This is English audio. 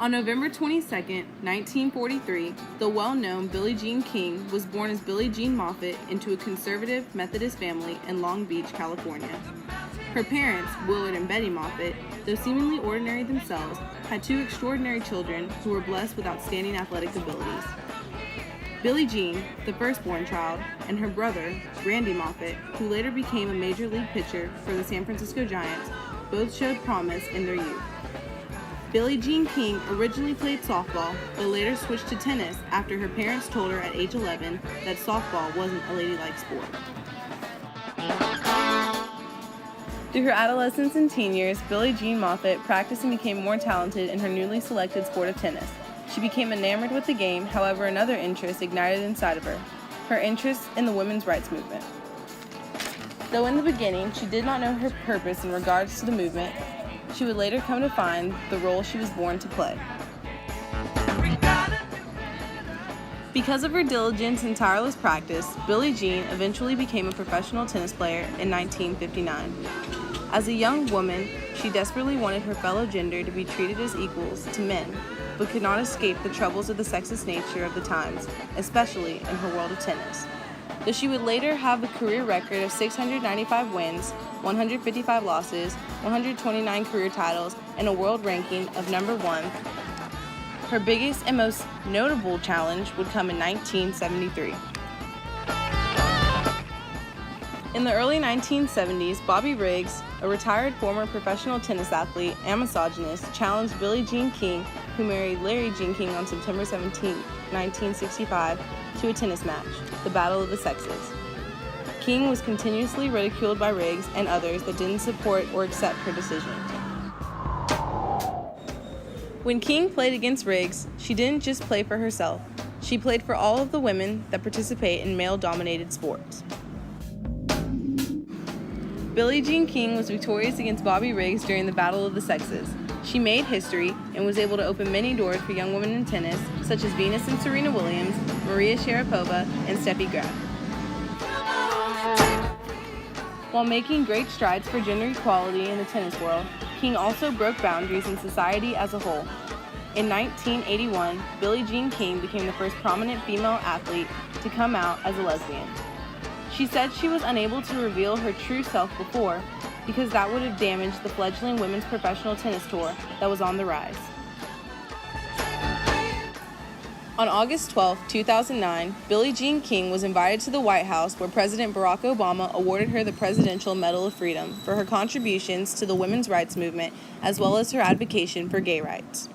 On November 22, 1943, the well-known Billie Jean King was born as Billie Jean Moffitt into a conservative Methodist family in Long Beach, California. Her parents, Willard and Betty Moffitt, though seemingly ordinary themselves, had two extraordinary children who were blessed with outstanding athletic abilities. Billie Jean, the firstborn child, and her brother, Randy Moffitt, who later became a major league pitcher for the San Francisco Giants, both showed promise in their youth. Billie Jean King originally played softball, but later switched to tennis after her parents told her at age 11 that softball wasn't a ladylike sport. Through her adolescence and teen years, Billie Jean Moffitt practiced and became more talented in her newly selected sport of tennis. She became enamored with the game, however, another interest ignited inside of her interest in the women's rights movement. Though in the beginning she did not know her purpose in regards to the movement, she would later come to find the role she was born to play. Because of her diligence and tireless practice, Billie Jean eventually became a professional tennis player in 1959. As a young woman, she desperately wanted her fellow gender to be treated as equals to men, but could not escape the troubles of the sexist nature of the times, especially in her world of tennis. Though she would later have a career record of 695 wins, 155 losses, 129 career titles, and a world ranking of number 1, her biggest and most notable challenge would come in 1973. In the early 1970s, Bobby Riggs, a retired former professional tennis athlete and misogynist, challenged Billie Jean King, who married Larry Jean King on September 17, 1965, to a tennis match, the Battle of the Sexes. King was continuously ridiculed by Riggs and others that didn't support or accept her decision. When King played against Riggs, she didn't just play for herself. She played for all of the women that participate in male-dominated sports. Billie Jean King was victorious against Bobby Riggs during the Battle of the Sexes. She made history and was able to open many doors for young women in tennis, such as Venus and Serena Williams, Maria Sharapova, and Steffi Graf. While making great strides for gender equality in the tennis world, King also broke boundaries in society as a whole. In 1981, Billie Jean King became the first prominent female athlete to come out as a lesbian. She said she was unable to reveal her true self before, because that would have damaged the fledgling women's professional tennis tour that was on the rise. On August 12, 2009, Billie Jean King was invited to the White House where President Barack Obama awarded her the Presidential Medal of Freedom for her contributions to the women's rights movement as well as her advocacy for gay rights.